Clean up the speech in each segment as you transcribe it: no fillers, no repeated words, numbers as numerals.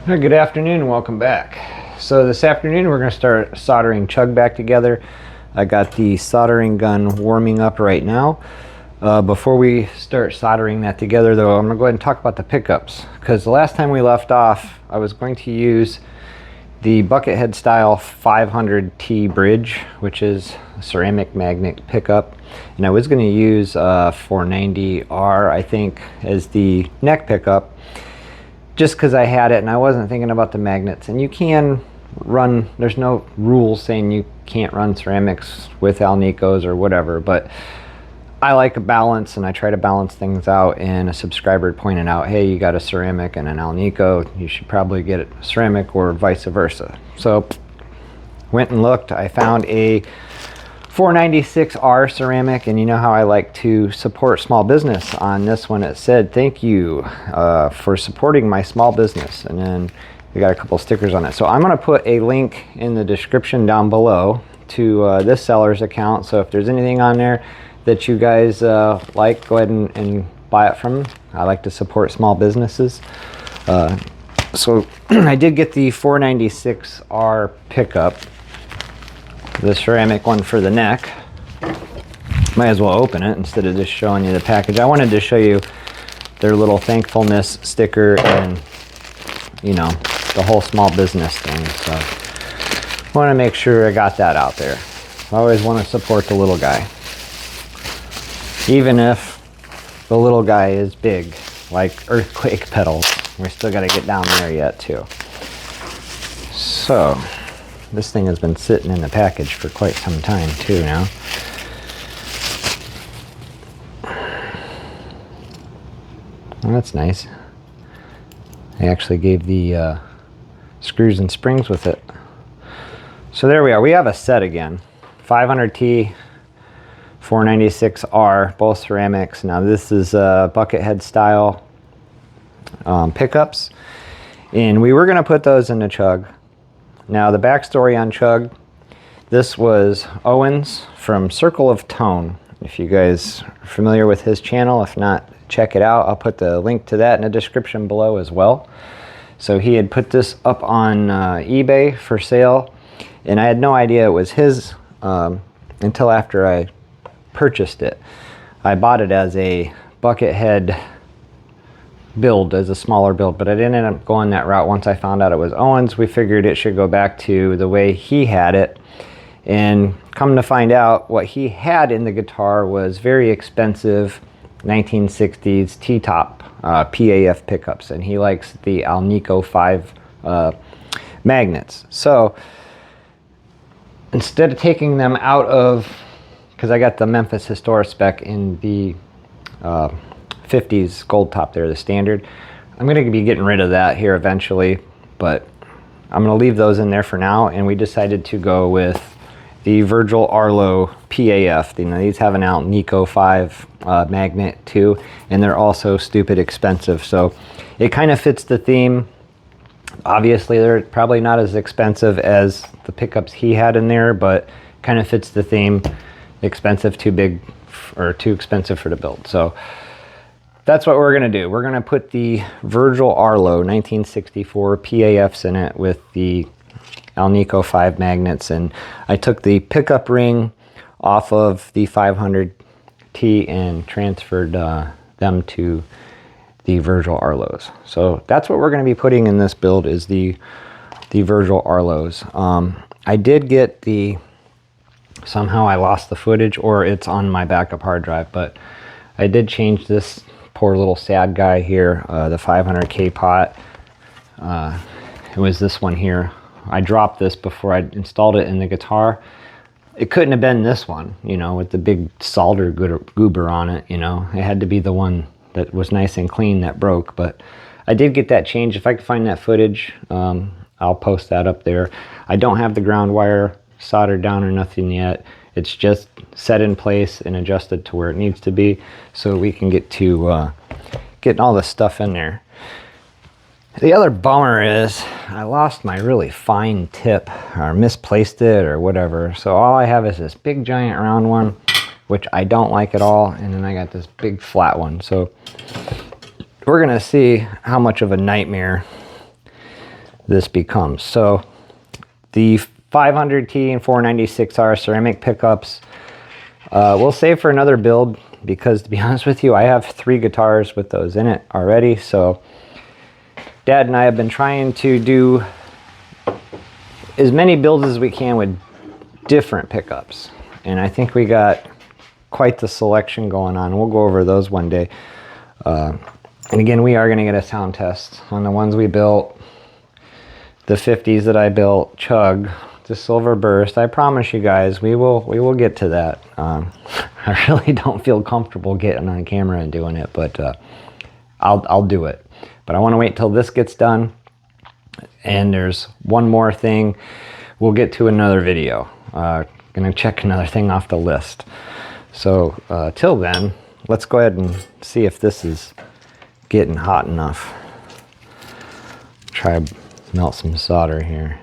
Good afternoon and welcome back. So this afternoon we're going to start soldering Chug back together. I got the soldering gun warming up right now. Before we start soldering that together though, I'm going to go ahead and talk about the pickups, because the last time we left off I was going to use the buckethead style 500T bridge, which is a ceramic magnet pickup, and I was going to use 490R I think as the neck pickup, just because I had it and I wasn't thinking about the magnets. And you can run, there's no rules saying you can't run ceramics with Alnicos or whatever, but I like a balance and I try to balance things out. And a subscriber pointed out, hey, you got a ceramic and an Alnico, you should probably get a ceramic or vice versa. So went and looked, I found a 496R ceramic, and you know how I like to support small business. On this one it said thank you for supporting my small business, and then we got a couple stickers on it. So I'm going to put a link in the description down below to this seller's account, so if there's anything on there that you guys like, go ahead and buy it from them. I like to support small businesses. So I did get the 496R pickup, the ceramic one for the neck. Might as well open it instead of just showing you the package. I wanted to show you their little thankfulness sticker and, you know, the whole small business thing. So I want to make sure I got that out there. I always want to support the little guy, even if the little guy is big, like earthquake pedals. We still got to get down there yet too. So this thing has been sitting in the package for quite some time too now. Well, that's nice. They actually gave the screws and springs with it. So there we are. We have a set again. 500T, 496R, both ceramics. Now this is buckethead style pickups. And we were going to put those in the Chug. Now the backstory on Chug, this was Owen's from Circle of Tone. If you guys are familiar with his channel, if not, check it out. I'll put the link to that in the description below as well. So he had put this up on eBay for sale, and I had no idea it was his until after I purchased it. I bought it as a buckethead build, as a smaller build, but I didn't end up going that route. Once I found out it was Owens, we figured it should go back to the way he had it. And come to find out, what he had in the guitar was very expensive 1960s T-top PAF pickups, and he likes the Alnico 5 magnets. So instead of taking them out of, because I got the Memphis Historic spec in the 50s gold top there, the standard, I'm going to be getting rid of that here eventually, but I'm going to leave those in there for now. And we decided to go with the Virgil Arlo PAF. You know, these have an Alnico 5 magnet too, and they're also stupid expensive, so it kind of fits the theme. Obviously they're probably not as expensive as the pickups he had in there, but kind of fits the theme. Expensive, too big, or too expensive for the build. So that's what we're going to do. We're going to put the Virgil Arlo 1964 PAFs in it with the Alnico 5 magnets, and I took the pickup ring off of the 500T and transferred them to the Virgil Arlos. So that's what we're going to be putting in this build, is the Virgil Arlos. I did get the, somehow I lost the footage, or it's on my backup hard drive, but I did change this poor little sad guy here, the 500K pot. It was this one here. I dropped this before I installed it in the guitar. It couldn't have been this one, you know, with the big solder goober on it, you know. It had to be the one that was nice and clean that broke, but I did get that changed. If I can find that footage, I'll post that up there. I don't have the ground wire soldered down or nothing yet. It's just set in place and adjusted to where it needs to be, so we can get to getting all this stuff in there. The other bummer is I lost my really fine tip, or misplaced it or whatever. So all I have is this big giant round one, which I don't like at all, and then I got this big flat one. So we're gonna see how much of a nightmare this becomes. So the 500T and 496R ceramic pickups, we'll save for another build, because to be honest with you, I have 3 guitars with those in it already. So Dad and I have been trying to do as many builds as we can with different pickups, and I think we got quite the selection going on. We'll go over those one day. And again, we are going to get a sound test on the ones we built, the 50s that I built, Chug, the Silver Burst. I promise you guys, we will get to that. I really don't feel comfortable getting on camera and doing it, but I'll do it. But I want to wait till this gets done. And there's one more thing. We'll get to another video. Gonna check another thing off the list. So till then, let's go ahead and see if this is getting hot enough. Try to melt some solder here.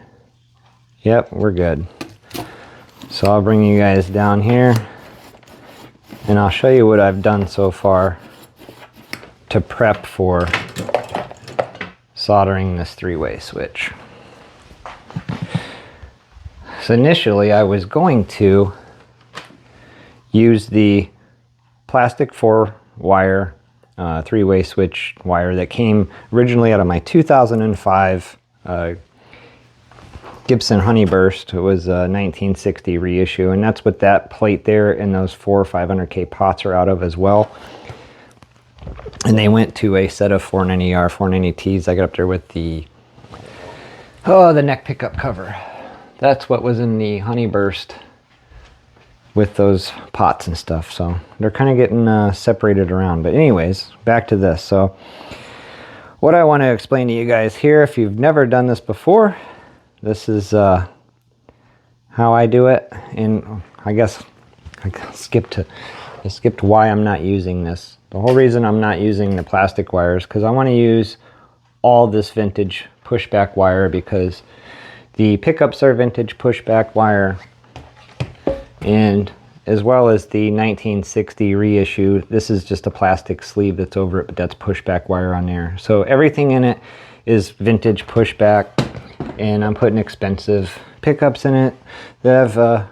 Yep, we're good. So I'll bring you guys down here and I'll show you what I've done so far to prep for soldering this 3-way switch. So initially I was going to use the plastic 4-wire 3-way switch wire that came originally out of my 2005 Gibson Honeyburst. It was a 1960 reissue, and that's what that plate there and those 4 500K pots are out of as well. And they went to a set of 490R 490Ts. I got up there with the neck pickup cover. That's what was in the Honeyburst with those pots and stuff. So they're kind of getting separated around. But anyways, back to this. So what I want to explain to you guys here, if you've never done this before, this is how I do it. And I guess I skipped why I'm not using this. The whole reason I'm not using the plastic wires, because I want to use all this vintage pushback wire, because the pickups are vintage pushback wire, and as well as the 1960 reissue. This is just a plastic sleeve that's over it, but that's pushback wire on there. So everything in it is vintage pushback, and I'm putting expensive pickups in it that have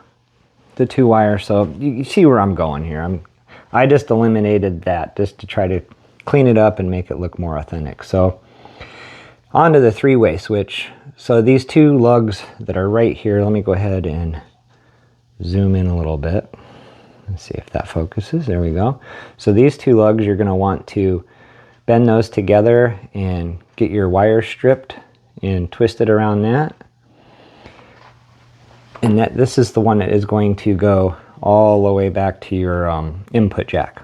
the 2-wire. So you see where I'm going here. I just eliminated that just to try to clean it up and make it look more authentic. So onto the 3-way switch. So these 2 lugs that are right here, let me go ahead and zoom in a little bit. Let's see if that focuses. There we go. So these 2 lugs, you're going to want to bend those together and get your wire stripped and twisted around that. And this is the one that is going to go all the way back to your input jack.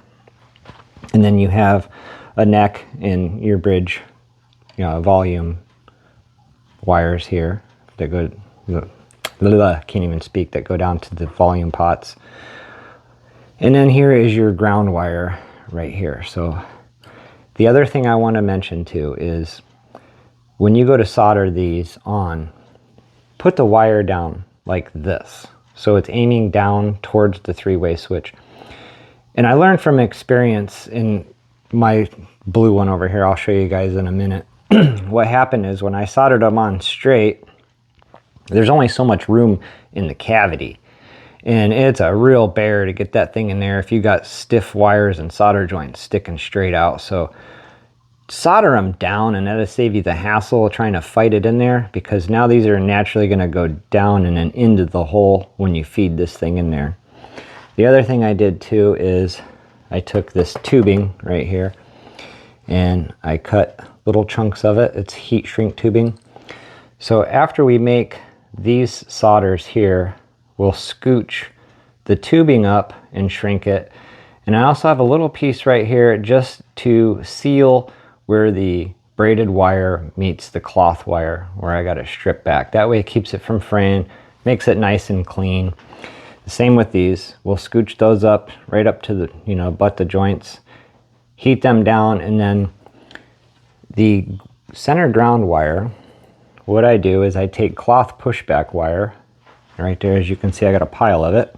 And then you have a neck and your bridge, volume wires here that go, can't even speak, that go down to the volume pots. And then here is your ground wire right here. So the other thing I want to mention too is when you go to solder these on, put the wire down like this. So it's aiming down towards the 3-way switch. And I learned from experience in my blue one over here, I'll show you guys in a minute. What happened is when I soldered them on straight, there's only so much room in the cavity. And it's a real bear to get that thing in there if you got stiff wires and solder joints sticking straight out. So solder them down, and that'll save you the hassle of trying to fight it in there, because now these are naturally going to go down and then into the hole when you feed this thing in there. The other thing I did too is I took this tubing right here and I cut little chunks of it. It's heat shrink tubing. So after we make these solders here, we'll scooch the tubing up and shrink it. And I also have a little piece right here just to seal where the braided wire meets the cloth wire, where I got it stripped back. That way it keeps it from fraying, makes it nice and clean. The same with these. We'll scooch those up right up to the, butt the joints, heat them down, and then the center ground wire, what I do is I take cloth pushback wire, right there, as you can see I got a pile of it,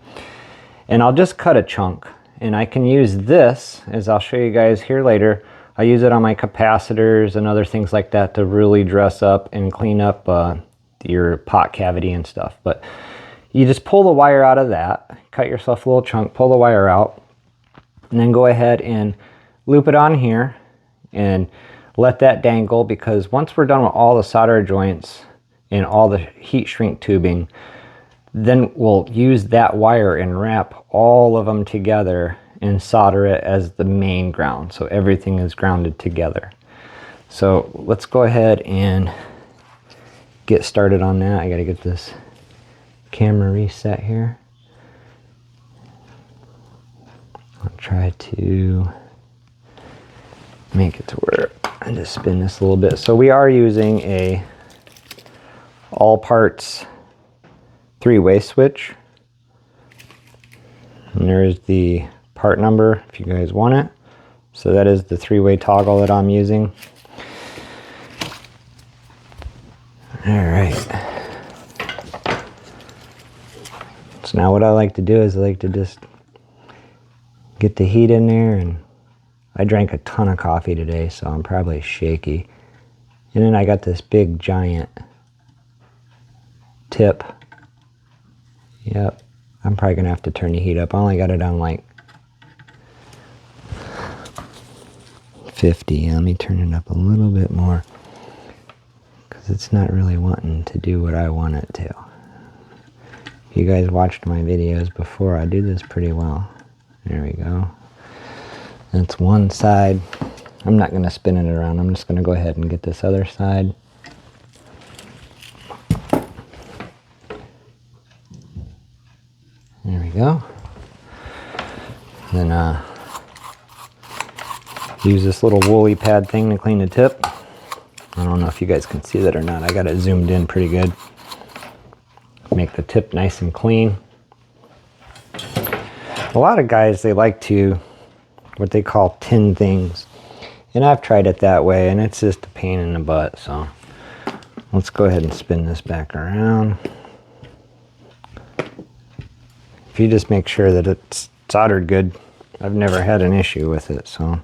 and I'll just cut a chunk, and I can use this, as I'll show you guys here later, I use it on my capacitors and other things like that to really dress up and clean up your pot cavity and stuff. But you just pull the wire out of that, cut yourself a little chunk, pull the wire out, and then go ahead and loop it on here and let that dangle, because once we're done with all the solder joints and all the heat shrink tubing, then we'll use that wire and wrap all of them together and solder it as the main ground, so everything is grounded together. So let's go ahead and get started on that. I gotta get this camera reset here. I'll try to make it to where I just spin this a little bit. So we are using a all parts 3-way switch, and there's the part number if you guys want it. So that is the 3-way toggle that I'm using. All right. So now what I like to do is I like to just get the heat in there, and I drank a ton of coffee today, so I'm probably shaky. And then I got this big giant tip. Yep, I'm probably gonna have to turn the heat up. I only got it on like 50. Let me turn it up a little bit more, because it's not really wanting to do what I want it to. If you guys watched my videos before, I do this pretty well. There we go. That's one side. I'm not going to spin it around. I'm just going to go ahead and get this other side. There we go. Then use this little woolly pad thing to clean the tip. I don't know if you guys can see that or not. I got it zoomed in pretty good. Make the tip nice and clean. A lot of guys, they like to what they call tin things, and I've tried it that way, and it's just a pain in the butt. So let's go ahead and spin this back around. If you just make sure that it's soldered good, I've never had an issue with it. So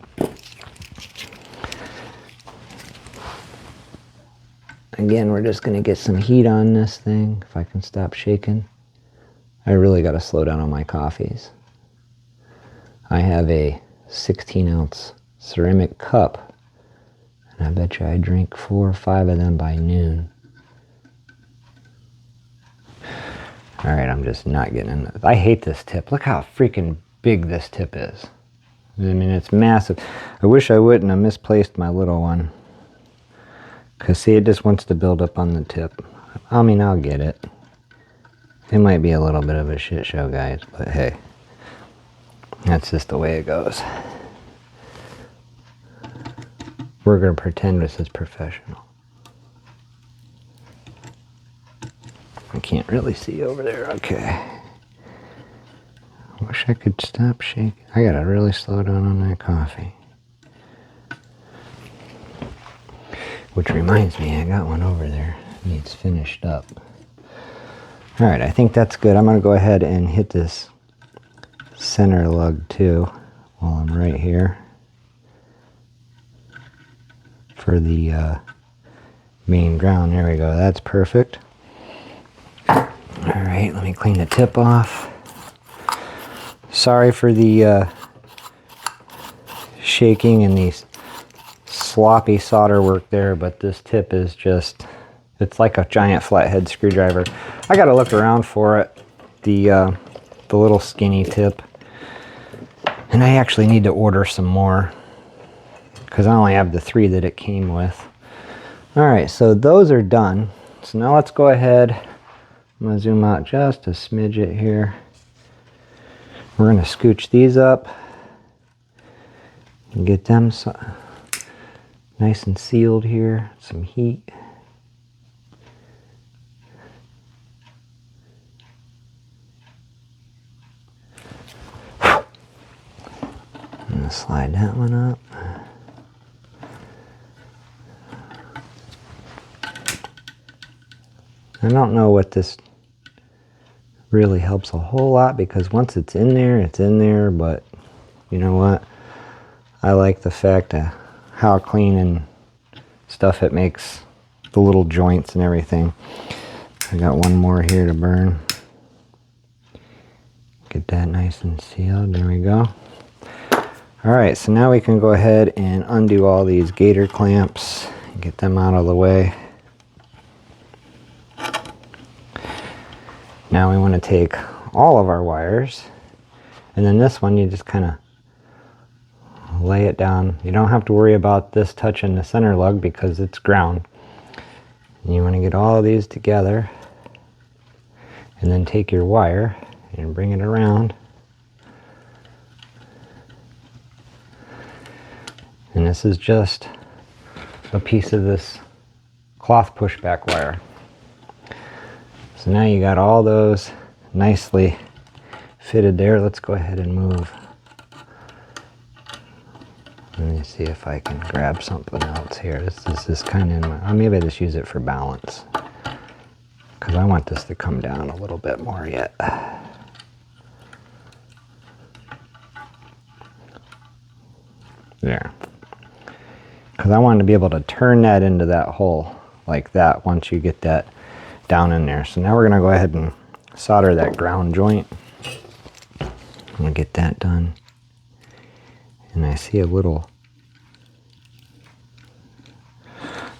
again, we're just gonna get some heat on this thing. If I can stop shaking. I really got to slow down on my coffees. I have a 16-ounce ceramic cup, and I bet you I drink 4 or 5 of them by noon. All right, I'm just not getting in. I hate this tip. Look how freaking big this tip is. I mean, it's massive. I wish I wouldn't have misplaced my little one, because see, it just wants to build up on the tip. I mean, I'll get it. It might be a little bit of a shit show, guys, but hey, that's just the way it goes. We're going to pretend this is professional. I can't really see over there. Okay. I wish I could stop shaking. I got to really slow down on that coffee. Which reminds me, I got one over there. It needs finished up. All right, I think that's good. I'm going to go ahead and hit this center lug too while I'm right here for the main ground. There we go. That's perfect. All right, let me clean the tip off. Sorry for the shaking and these sloppy solder work there, but this tip is just, it's like a giant flathead screwdriver. I got to look around for it, the little skinny tip, and I actually need to order some more because I only have the 3 that it came with. All right, so those are done. So now let's go ahead. I'm going to zoom out just a smidget here. We're going to scooch these up and get them nice and sealed here. Some heat. I'm going to slide that one up. I don't know what this really helps a whole lot, because once it's in there, but you know what? I like the fact that how clean and stuff it makes, the little joints and everything. I got one more here to burn. Get that nice and sealed. There we go. Alright, so now we can go ahead and undo all these gator clamps and get them out of the way. Now we want to take all of our wires, and then this one you just kind of lay it down. You don't have to worry about this touching the center lug because it's ground. And you want to get all of these together and then take your wire and bring it around. And this is just a piece of this cloth pushback wire. So now you got all those nicely fitted there. Let's go ahead and move. Let me see if I can grab something else here. This is kind of in my, maybe I just use it for balance, because I want this to come down a little bit more yet. There. Because I want to be able to turn that into that hole like that once you get that down in there. So now we're going to go ahead and solder that ground joint. I'm going to get that done. And I see a little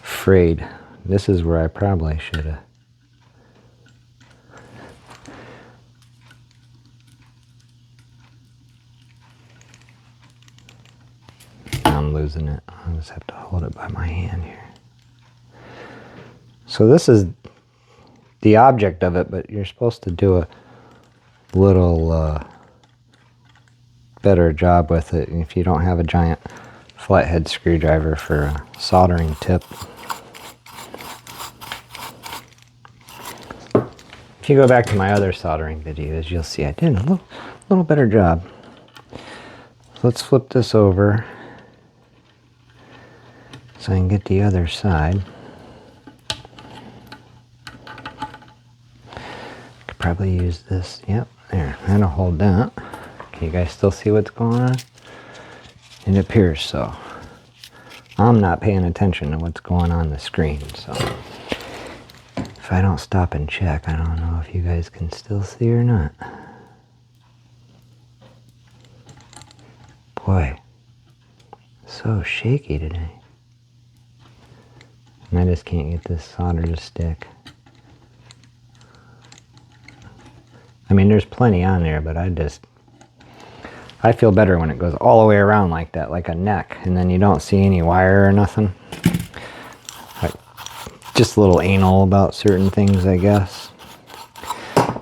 frayed. This is where I probably should have. I'm losing it. I just have to hold it by my hand here. So this is the object of it, but you're supposed to do a little better job with it if you don't have a giant flathead screwdriver for a soldering tip. If you go back to my other soldering videos, you'll see I did a little better job. So let's flip this over so I can get the other side. Could probably use this. Yep, there. That'll hold that. Can you guys still see what's going on? It appears so. I'm not paying attention to what's going on the screen, so if I don't stop and check, I don't know if you guys can still see or not. Boy, so shaky today. And I just can't get this solder to stick. I mean, there's plenty on there, but I feel better when it goes all the way around like that, like a neck, and then you don't see any wire or nothing. Just a little anal about certain things, I guess.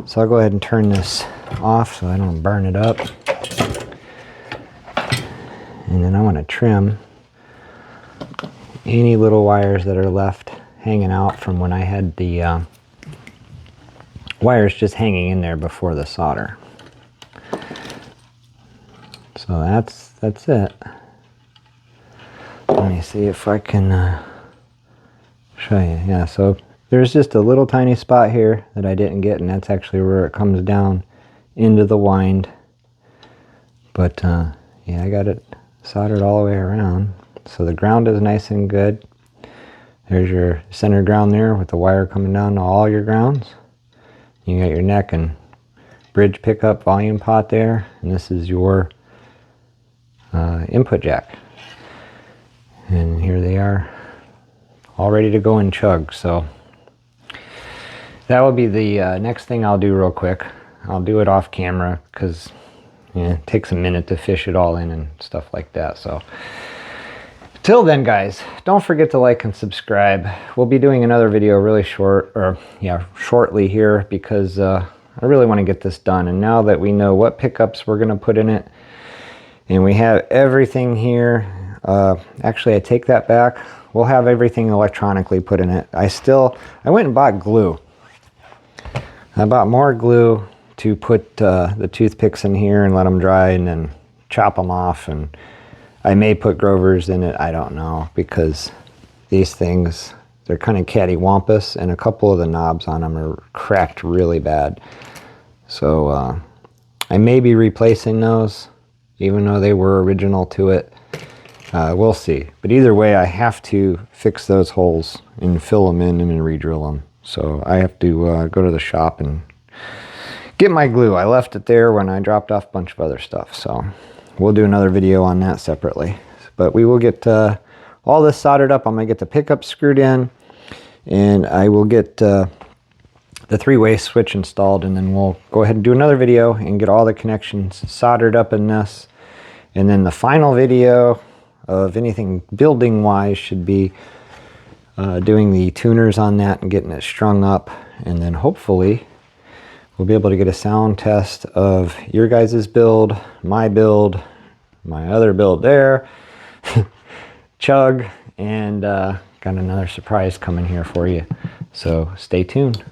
So I'll go ahead and turn this off so I don't burn it up. And then I want to trim any little wires that are left hanging out from when I had the wires just hanging in there before the solder. So that's it. Let me see if I can show you. Yeah, so there's just a little tiny spot here that I didn't get, and that's actually where it comes down into the wind. But yeah, I got it soldered all the way around. So the ground is nice and good. There's your center ground there with the wire coming down to all your grounds. You got your neck and bridge pickup volume pot there, and this is your input jack. And here they are, all ready to go in Chug. So that will be the next thing I'll do real quick. I'll do it off camera because it takes a minute to fish it all in and stuff like that. So till then, guys, don't forget to like and subscribe. We'll be doing another video really shortly here, because I really want to get this done. And now that we know what pickups we're going to put in it, and we have everything here, actually I take that back. We'll have everything electronically put in it. I went and bought glue. I bought more glue to put the toothpicks in here and let them dry and then chop them off. And I may put Grovers in it, I don't know, because these things, they're kind of cattywampus, and a couple of the knobs on them are cracked really bad. So I may be replacing those, even though they were original to it. We'll see. But either way, I have to fix those holes and fill them in and then re-drill them. So I have to go to the shop and get my glue. I left it there when I dropped off a bunch of other stuff. So we'll do another video on that separately. But we will get all this soldered up. I'm going to get the pickup screwed in, and I will get the three-way switch installed, and then we'll go ahead and do another video and get all the connections soldered up in this. And then the final video of anything building wise should be doing the tuners on that and getting it strung up, and then hopefully we'll be able to get a sound test of your guys' build, my other build there, Chug, and got another surprise coming here for you, so stay tuned.